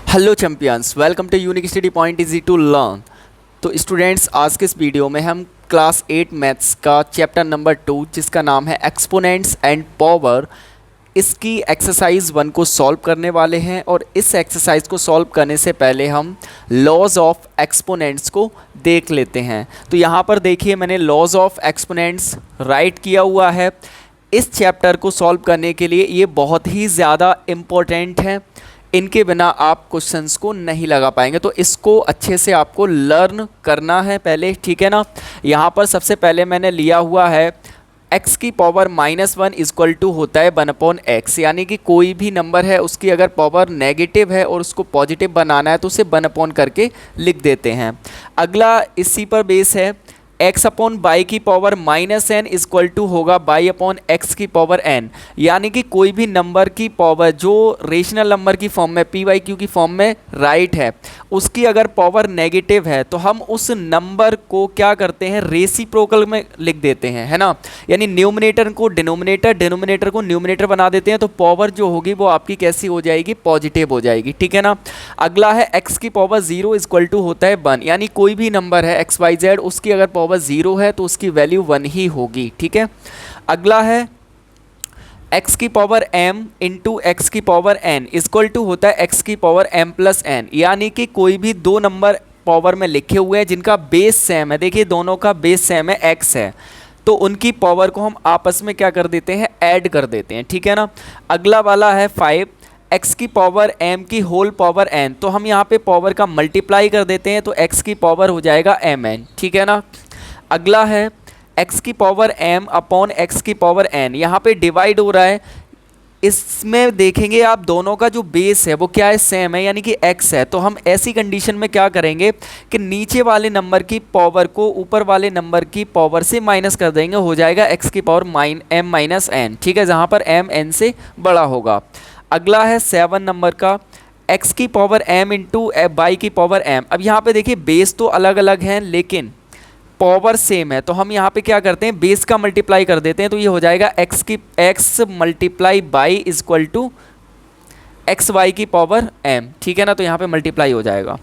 Hello champions, welcome to unique study point easy to learn. तो students, आज के इस वीडियो में हम क्लास 8 मैथ्स का चैप्टर नंबर 2 जिसका नाम है एक्सपोनेंट्स एंड पावर, इसकी एक्सरसाइज 1 को सॉल्व करने वाले हैं। और इस एक्सरसाइज को सॉल्व करने से पहले हम लॉज ऑफ एक्सपोनेंट्स को देख लेते हैं। तो यहाँ पर देखिए, मैंने लॉज ऑफ एक्सपोनेंट्स राइट किया हुआ है। इस चैप्टर को सॉल्व करने के लिए ये बहुत ही ज़्यादा इम्पोर्टेंट है, इनके बिना आप क्वेश्चंस को नहीं लगा पाएंगे। तो इसको अच्छे से आपको लर्न करना है पहले, ठीक है ना। यहाँ पर सबसे पहले मैंने लिया हुआ है x की पावर -1 इक्वल टू होता है 1/x, यानी कि कोई भी नंबर है उसकी अगर पावर नेगेटिव है और उसको पॉजिटिव बनाना है तो उसे 1 करके लिख देते हैं। अगला इसी पर बेस है x अपॉन बाई की पावर -n इक्वल टू होगा बाई अपॉन एक्स की पावर n, यानी कि कोई भी नंबर की पावर जो रेशनल नंबर की फॉर्म में p/q की फॉर्म में राइट है, उसकी अगर पावर नेगेटिव है तो हम उस नंबर को क्या करते हैं, रेसिप्रोकल में लिख देते हैं, है ना। यानी न्यूमरेटर को डिनोमिनेटर, डिनोमिनेटर को न्यूमरेटर बना देते हैं, तो पावर जो होगी वो आपकी कैसी हो जाएगी, पॉजिटिव हो जाएगी, ठीक है ना। अगला है x की पावर 0 इक्वल टू होता है 1, यानी कोई भी नंबर है XYZ, उसकी अगर पावर 0 है तो उसकी वैल्यू 1 ही होगी, ठीक है। अगला है x की पावर m इंटू एक्स की पावर n इक्वल टू होता है x की पावर m प्लस n, यानी कि कोई भी दो नंबर पावर में लिखे हुए हैं जिनका बेस सेम है, देखिए दोनों का बेस सेम है, x है, तो उनकी पावर को हम आपस में क्या कर देते हैं, ऐड कर देते हैं, ठीक है ना। अगला वाला है 5 x की पावर m की होल पावर n, तो हम यहाँ पे पावर का मल्टीप्लाई कर देते हैं, तो x की पावर हो जाएगा mn, ठीक है ना। अगला है x की पावर m अपॉन x की पावर n, यहाँ पे डिवाइड हो रहा है, इसमें देखेंगे आप दोनों का जो बेस है वो क्या है, सेम है, यानी कि x है। तो हम ऐसी कंडीशन में क्या करेंगे कि नीचे वाले नंबर की पावर को ऊपर वाले नंबर की पावर से माइनस कर देंगे, हो जाएगा x की पावर m माइनस n, ठीक है, जहाँ पर m n से बड़ा होगा। अगला है 7 नंबर का x की पावर m इंटू बाई की पावर m। अब यहाँ पे देखिए बेस तो अलग अलग हैं लेकिन पावर सेम है, तो हम यहाँ पे क्या करते हैं, बेस का मल्टीप्लाई कर देते हैं, तो ये हो जाएगा x multiply by equal to x y की पावर m, ठीक है ना। तो यहाँ पे मल्टीप्लाई हो जाएगा।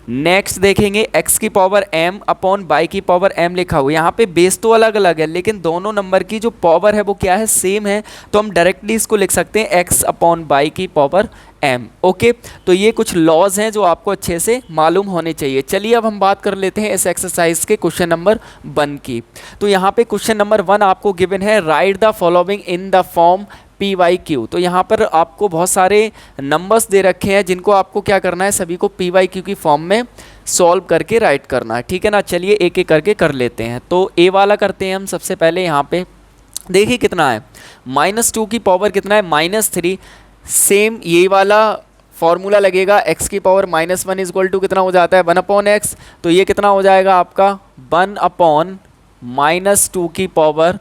नेक्स्ट देखेंगे x की पावर m अपॉन बाई की पावर m लिखा हुआ है, यहाँ पे बेस तो अलग अलग है लेकिन दोनों नंबर की जो पावर है वो क्या है, सेम है, तो हम डायरेक्टली इसको लिख सकते हैं x अपॉन बाई की पावर m। ओके, तो ये कुछ लॉज हैं जो आपको अच्छे से मालूम होने चाहिए। चलिए अब हम बात कर लेते हैं इस एक्सरसाइज के क्वेश्चन नंबर 1 की। तो यहाँ पे क्वेश्चन नंबर 1 आपको गिवन है, right the following in the form PYQ। तो यहाँ पर आपको बहुत सारे नंबर्स दे रखे हैं जिनको आपको क्या करना है, सभी को PYQ की फॉर्म में सॉल्व करके राइट करना है, ठीक है ना। चलिए एक एक करके कर लेते हैं। तो ए वाला करते हैं हम सबसे पहले। यहाँ पे देखिए कितना है, -2 की पावर कितना है, -3। सेम ये वाला फॉर्मूला लगेगा, x की पावर -1 इक्वल टू कितना हो जाता है, 1/x, तो ये कितना हो जाएगा आपका 1/-2 की पावर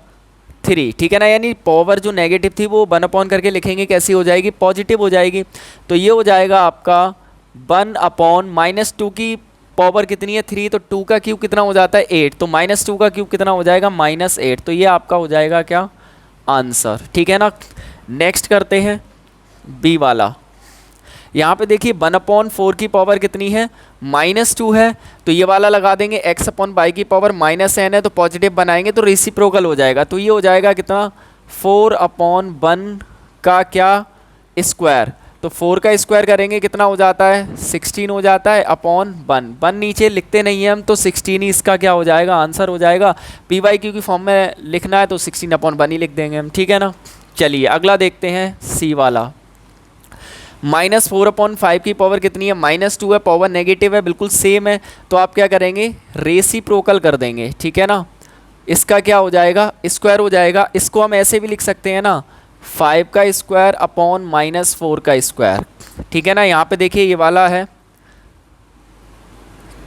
3, ठीक है ना। यानी पावर जो नेगेटिव थी वो 1 करके लिखेंगे, कैसी हो जाएगी, पॉजिटिव हो जाएगी। तो ये हो जाएगा आपका 1/-2 की पावर कितनी है, 3, तो 2 का क्यूब कितना हो जाता है, 8, तो -2 का क्यूब कितना हो जाएगा, -8, तो ये आपका हो जाएगा क्या, आंसर, ठीक है ना। नेक्स्ट करते हैं बी वाला। यहाँ पे देखिए 1/4 की पावर कितनी है, -2 है, तो ये वाला लगा देंगे, x अपॉन बाई की पावर -n है, तो पॉजिटिव बनाएंगे तो रेसिप्रोकल हो जाएगा, तो ये हो जाएगा कितना, 4/1 का क्या स्क्वायर, तो 4 का स्क्वायर करेंगे कितना हो जाता है, 16 हो जाता है, अपॉन 1 नीचे लिखते नहीं है हम, तो 16 ही इसका क्या हो जाएगा, आंसर हो जाएगा। PYQ की फॉर्म में लिखना है तो 16/1 ही लिख देंगे हम, ठीक है ना। चलिए अगला देखते हैं सी वाला। -4/5 की पावर कितनी है, -2 है, पावर नेगेटिव है, बिल्कुल सेम है, तो आप क्या करेंगे, रेसिप्रोकल कर देंगे, ठीक है ना। इसका क्या हो जाएगा, स्क्वायर हो जाएगा। इसको हम ऐसे भी लिख सकते हैं ना, 5 का स्क्वायर अपॉन -4 का स्क्वायर, ठीक है ना। यहाँ पे देखिए ये वाला है,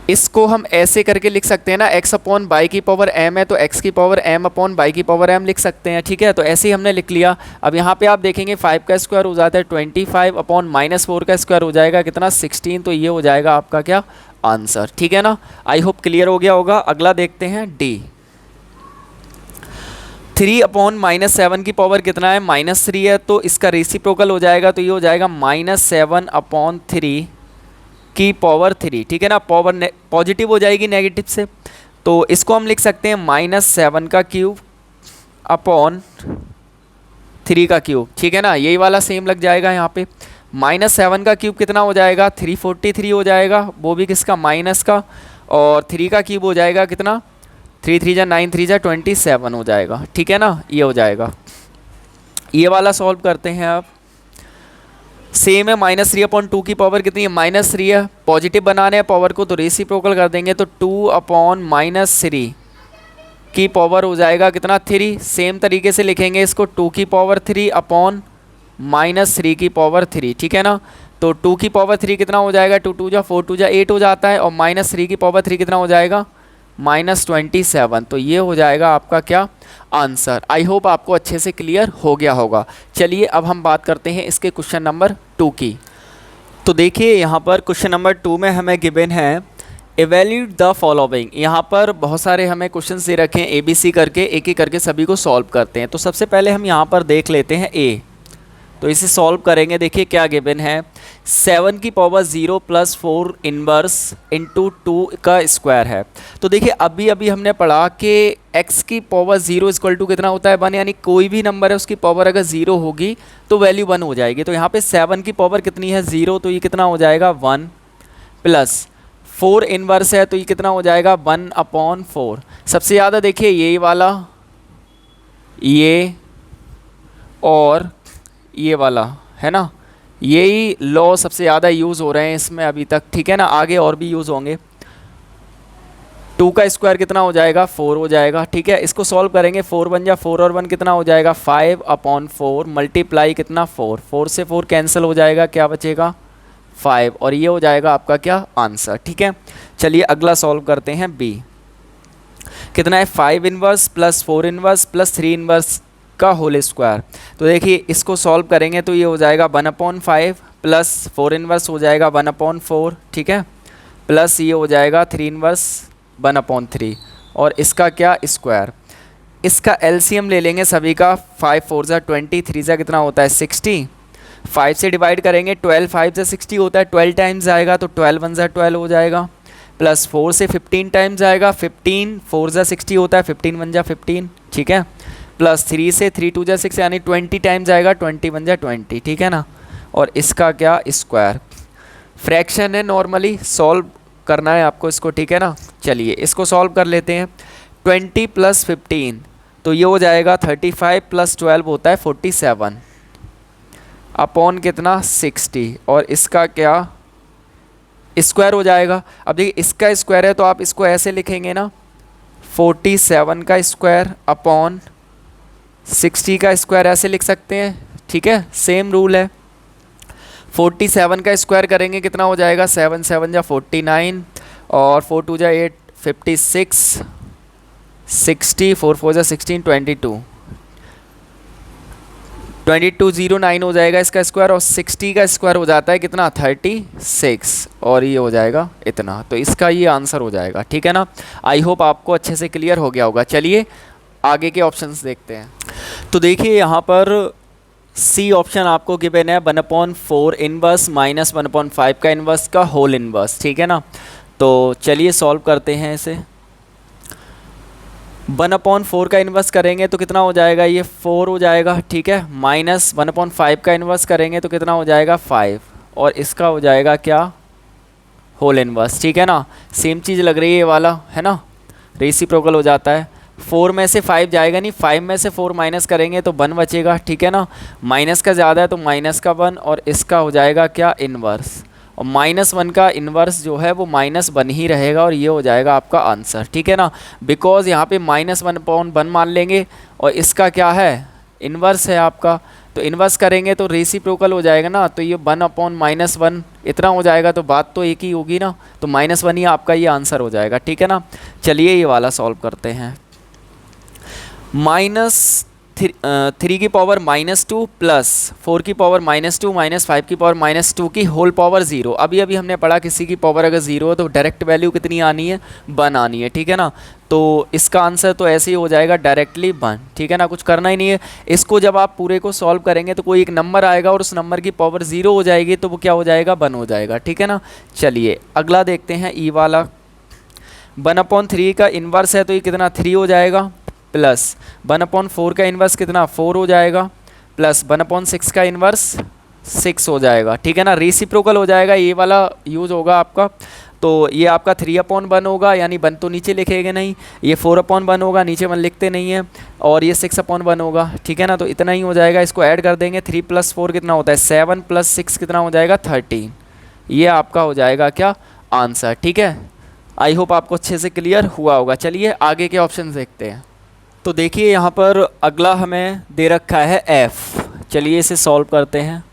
इसको हम ऐसे करके लिख सकते हैं ना, x अपॉन बाई की पावर m है तो x की पावर m अपॉन बाई की पावर m लिख सकते हैं, ठीक है। तो ऐसे ही हमने लिख लिया। अब यहाँ पे आप देखेंगे 5 का स्क्वायर हो जाता है 25 अपॉन -4 का स्क्वायर हो जाएगा कितना, 16, तो ये हो जाएगा आपका क्या, आंसर, ठीक है ना। आई होप क्लियर हो गया होगा। अगला देखते हैं डी। 3/-7 की पावर कितना है, -3 है, तो इसका रेसिप्रोकल हो जाएगा, तो ये हो जाएगा -7/3 की पावर 3, ठीक है ना, पावर पॉजिटिव हो जाएगी नेगेटिव से, तो इसको हम लिख सकते हैं -7 का क्यूब अपॉन 3 का क्यूब, ठीक है ना, यही वाला सेम लग जाएगा यहाँ पे। -7 का क्यूब कितना हो जाएगा, 343 हो जाएगा, वो भी किसका, माइनस का, और 3 का क्यूब हो जाएगा कितना, 3 3 जा 9 3 जा 27 हो जाएगा, ठीक है ना, ये हो जाएगा। ये वाला सॉल्व करते हैं आप, सेम है, -3 अपॉन 2 की पावर कितनी है, -3 है, पॉजिटिव बनाने हैं पावर को तो रेसिप्रोकल कर देंगे, तो 2 अपॉन -3 की पावर हो जाएगा कितना, 3। सेम तरीके से लिखेंगे इसको, 2 की पावर 3 अपॉन -3 की पावर 3, ठीक है ना, तो 2 की पावर 3 कितना हो जाएगा, 2 2 जा 4 2 जा 8 हो जाता है, और -3 की पावर 3 कितना हो जाएगा, -27। तो ये हो जाएगा आपका क्या, आंसर। आई होप आपको अच्छे से क्लियर हो गया होगा। चलिए अब हम बात करते हैं इसके क्वेश्चन नंबर 2 की। तो देखिए यहाँ पर क्वेश्चन नंबर 2 में हमें गिवन है एवेल्यूट द फॉलोइंग। यहाँ पर बहुत सारे हमें क्वेश्चन दे रखे हैं ABC करके, एक एक करके सभी को सॉल्व करते हैं। तो सबसे पहले हम यहाँ पर देख लेते हैं A, तो इसे सॉल्व करेंगे। देखिए क्या गिवन है, 7 की पावर 0 + 4 इनवर्स इंटू 2 का स्क्वायर है। तो देखिए अभी अभी हमने पढ़ा कि x की पावर 0 = कितना होता है, 1, यानी कोई भी नंबर है उसकी पावर अगर 0 होगी तो वैल्यू 1 हो जाएगी। तो यहाँ पे 7 की पावर कितनी है, 0, तो ये कितना हो जाएगा 1, प्लस 4 इनवर्स है तो ये कितना हो जाएगा 1/4। सबसे ज़्यादा देखिए यही वाला, ये और ये वाला है ना, यही लॉ सबसे ज़्यादा यूज़ हो रहे हैं इसमें अभी तक, ठीक है ना, आगे और भी यूज़ होंगे। 2 का स्क्वायर कितना हो जाएगा, 4 हो जाएगा, ठीक है। इसको सॉल्व करेंगे, 4 बन जा 4 और 1 कितना हो जाएगा 5/4 मल्टीप्लाई कितना 4, 4 से 4 कैंसिल हो जाएगा, क्या बचेगा 5, और ये हो जाएगा आपका क्या, आंसर, ठीक है। चलिए अगला सॉल्व करते हैं B। कितना है, 5 inverse plus 4 inverse plus 3 inverse का होल स्क्वायर। तो देखिए इसको सॉल्व करेंगे तो ये हो जाएगा 1/5 प्लस 4 इनवर्स हो जाएगा 1/4, ठीक है, प्लस ये हो जाएगा 3 इनवर्स 1/3, और इसका क्या, स्क्वायर। इसका एलसीएम ले लेंगे सभी का, 5 4 जा 20, 3 जा कितना होता है 60, 5 से डिवाइड करेंगे, 12 5 से 60 होता है, 12 टाइम्स आएगा तो 12 1 जा 12 हो जाएगा, प्लस 4 से 15 टाइम्स आएगा, 15 4 जा 60 होता है, 15 1 जा 15, ठीक है, प्लस 3 से 3 2 जा 6 यानी 20 टाइम्स आएगा, 20 1 जा 20, ठीक है ना, और इसका क्या, स्क्वायर। फ्रैक्शन है, नॉर्मली सॉल्व करना है आपको इसको, ठीक है ना। चलिए इसको सॉल्व कर लेते हैं, 20 + 15 तो ये हो जाएगा 35 + 12 होता है 47 अपॉन कितना 60, और इसका क्या, स्क्वायर हो जाएगा। अब देखिए इसका स्क्वायर है तो आप इसको ऐसे लिखेंगे ना, 47 का स्क्वायर अपॉन 60 का स्क्वायर, ऐसे लिख सकते हैं, ठीक है, सेम रूल है। 47 का स्क्वायर करेंगे कितना हो जाएगा, 7 7 जा 49, और 4 2 जा 8 56, 60 4 4 जा 16 2209 हो जाएगा इसका स्क्वायर, और 60 का स्क्वायर हो जाता है कितना 36, और ये हो जाएगा इतना। तो इसका ये आंसर हो जाएगा, ठीक है ना। आई होप आपको अच्छे से क्लियर हो गया होगा। चलिए आगे के ऑप्शंस देखते हैं। तो देखिए यहाँ पर सी ऑप्शन आपको गिवन है 1/4 इनवर्स माइनस 1/5 का इनवर्स का होल इनवर्स, ठीक है ना। तो चलिए सॉल्व करते हैं इसे। 1/4 का इन्वर्स करेंगे तो कितना हो जाएगा, ये 4 हो जाएगा, ठीक है, माइनस 1/5 का इन्वर्स करेंगे तो कितना हो जाएगा 5, और इसका हो जाएगा क्या, होल इन्वर्स, ठीक है ना। सेम चीज़ लग रही है ये वाला, है ना, रेसिप्रोकल हो जाता है। 4 में से 5 जाएगा नहीं, 5 में से 4 माइनस करेंगे तो 1 बचेगा, ठीक है ना। माइनस का ज़्यादा है तो माइनस का 1, और इसका हो जाएगा क्या, इन्वर्स, और -1 का इन्वर्स जो है वो -1 ही रहेगा, और ये हो जाएगा आपका आंसर, ठीक है ना। बिकॉज यहाँ पे -1/1 मान लेंगे, और इसका क्या है, इन्वर्स है आपका, तो इन्वर्स करेंगे तो रेसिप्रोकल हो जाएगा ना, तो ये 1/-1 इतना हो जाएगा, तो बात तो एक ही होगी ना, तो -1 ही आपका ये आंसर हो जाएगा, ठीक है ना। चलिए ये वाला सॉल्व करते हैं। 3 की पावर -2 प्लस 4 की पावर -2 माइनस 5 की पावर -2 की होल पावर 0। अभी अभी हमने पढ़ा किसी की पावर अगर 0 है तो डायरेक्ट वैल्यू कितनी आनी है, 1 आनी है, ठीक है ना। तो इसका आंसर तो ऐसे ही हो जाएगा डायरेक्टली 1, ठीक है ना, कुछ करना ही नहीं है। इसको जब आप पूरे को सॉल्व करेंगे तो कोई एक नंबर आएगा और उस नंबर की पावर 0 हो जाएगी, तो वो क्या हो जाएगा, 1 हो जाएगा, ठीक है ना। चलिए अगला देखते हैं, ई वाला 1/3 का इन्वर्स है तो ये कितना 3 हो जाएगा, प्लस 1/4 का इन्वर्स कितना 4 हो जाएगा, प्लस 1/6 का इन्वर्स 6 हो जाएगा, ठीक है ना। रेसिप्रोकल हो जाएगा, ये वाला यूज़ होगा आपका। तो ये आपका 3/1 होगा, यानी 1 तो नीचे लिखेंगे नहीं, ये 4/1 होगा, नीचे 1 लिखते नहीं है, और ये 6/1 होगा, ठीक है ना। तो इतना ही हो जाएगा, इसको ऐड कर देंगे, 3 + 4 कितना होता है 7 + 6 कितना हो जाएगा 13। ये आपका हो जाएगा क्या, आंसर, ठीक है। आई होप आपको अच्छे से क्लियर हुआ होगा। चलिए आगे के ऑप्शन देखते हैं। तो देखिए यहाँ पर अगला हमें दे रखा है f। चलिए इसे सॉल्व करते हैं।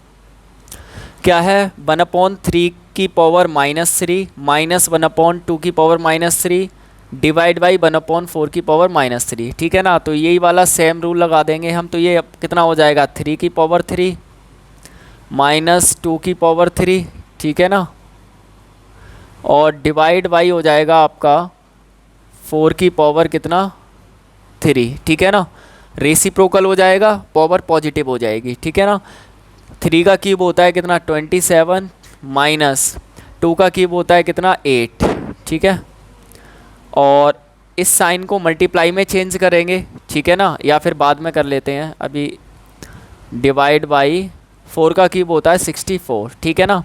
क्या है, 1/3 की पावर -3 माइनस 1/2 की पावर -3 डिवाइड बाई 1/4 की पावर -3, ठीक है ना। तो यही वाला सेम रूल लगा देंगे हम। तो ये कितना हो जाएगा 3 की पावर 3 माइनस 2 की पावर 3, ठीक है ना, और डिवाइड बाई हो जाएगा आपका 4 की पावर कितना 3, ठीक है ना। रेसिप्रोकल हो जाएगा, पावर पॉजिटिव हो जाएगी, ठीक है ना। 3 का क्यूब होता है कितना 27 माइनस 2 का क्यूब होता है कितना 8, ठीक है। और इस साइन को मल्टीप्लाई में चेंज करेंगे, ठीक है ना, या फिर बाद में कर लेते हैं अभी। डिवाइड बाई 4 का क्यूब होता है 64, ठीक है ना।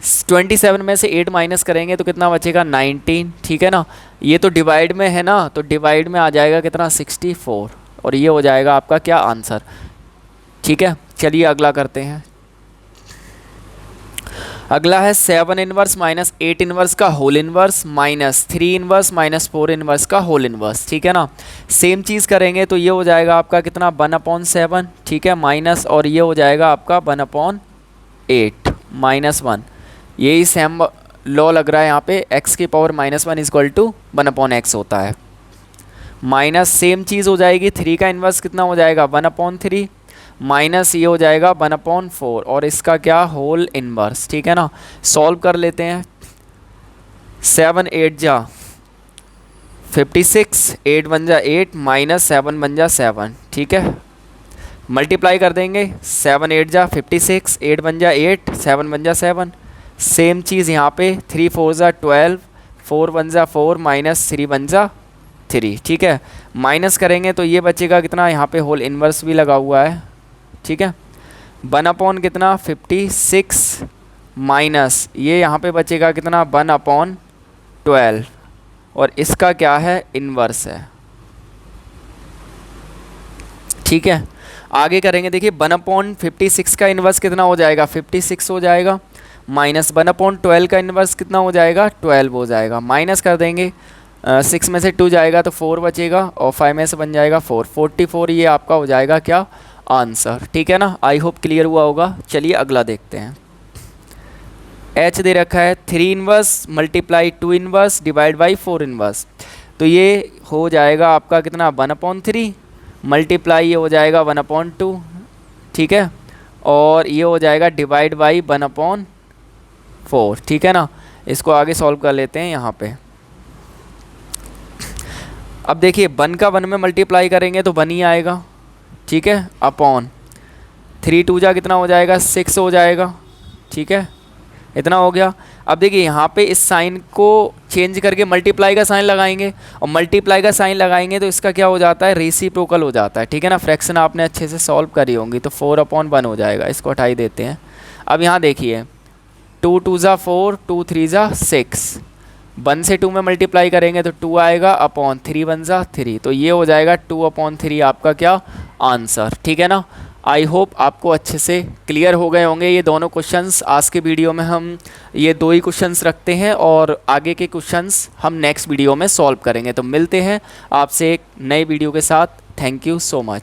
27 में से 8 माइनस करेंगे तो कितना बचेगा 19, ठीक है ना। ये तो डिवाइड में है ना, तो डिवाइड में आ जाएगा कितना 64, और ये हो जाएगा आपका क्या आंसर, ठीक है। चलिए अगला करते हैं। अगला है 7 इनवर्स माइनस 8 इनवर्स का whole inverse minus 3 inverse minus 4 inverse का होल इनवर्स, ठीक है ना। सेम चीज़ करेंगे तो ये हो जाएगा आपका कितना 1/7, ठीक है, माइनस, और ये हो जाएगा आपका 1/8 -1। यही सेम लॉ लग रहा है यहाँ पे, x की पावर -1 इक्वल टू 1/x होता है। माइनस सेम चीज़ हो जाएगी, 3 का इन्वर्स कितना हो जाएगा 1/3 माइनस ये हो जाएगा 1/4, और इसका क्या होल इन्वर्स, ठीक है ना। सॉल्व कर लेते हैं। 7 8 जा 56, 8 1 जा 8 माइनस 7 1 जा 7, ठीक है। मल्टीप्लाई कर देंगे, 7 8 जा 56, 8 1 जा 8, 7 1 जा 7। सेम चीज़ यहाँ पे 3 4 जा 12, 4 1 जा 4 माइनस 3 1 जा 3, ठीक है। माइनस करेंगे तो ये बचेगा कितना, यहाँ पे होल इन्वर्स भी लगा हुआ है, ठीक है। 1/ कितना 56 माइनस ये यहाँ पे बचेगा कितना 1/12, और इसका क्या है इन्वर्स है, ठीक है। आगे करेंगे, देखिए 1/56 का इन्वर्स कितना हो जाएगा 56 हो जाएगा, माइनस 1/12 का इन्वर्स कितना हो जाएगा 12 हो जाएगा। माइनस कर देंगे, 6 में से 2 जाएगा तो 4 बचेगा, और 5 में से बन जाएगा 4, 44 ये आपका हो जाएगा क्या आंसर, ठीक है ना। आई होप क्लियर हुआ होगा। चलिए अगला देखते हैं। h दे रखा है 3 inverse multiply 2 inverse divide by 4 inverse. तो ये हो जाएगा आपका कितना 1/3 मल्टीप्लाई ये हो जाएगा 1/2, ठीक है, और ये हो जाएगा डिवाइड बाई 1/4, ठीक है ना। इसको आगे सॉल्व कर लेते हैं यहाँ पे। अब देखिए 1 का 1 में मल्टीप्लाई करेंगे तो 1 ही आएगा, ठीक है, अपॉन 3 2 जा कितना हो जाएगा 6 हो जाएगा, ठीक है, इतना हो गया। अब देखिए यहाँ पे इस साइन को चेंज करके मल्टीप्लाई का साइन लगाएंगे, और मल्टीप्लाई का साइन लगाएंगे तो इसका क्या हो जाता है रेसिप्रोकल हो जाता है, ठीक है ना। फ्रैक्शन आपने अच्छे से सॉल्व करी होंगी, तो 4/1 हो जाएगा। इसको हटाई देते हैं। अब यहाँ देखिए 2 2 जा 4, 2 3 जा 6, 1 से 2 में मल्टीप्लाई करेंगे तो 2 आएगा, अपॉन 3 1 जा 3, तो ये हो जाएगा 2/3 आपका क्या आंसर, ठीक है ना। आई होप आपको अच्छे से क्लियर हो गए होंगे ये दोनों क्वेश्चंस। आज के वीडियो में हम ये 2 ही क्वेश्चंस रखते हैं, और आगे के क्वेश्चंस हम नेक्स्ट वीडियो में सॉल्व करेंगे। तो मिलते हैं आपसे एक नए वीडियो के साथ। Thank you so much.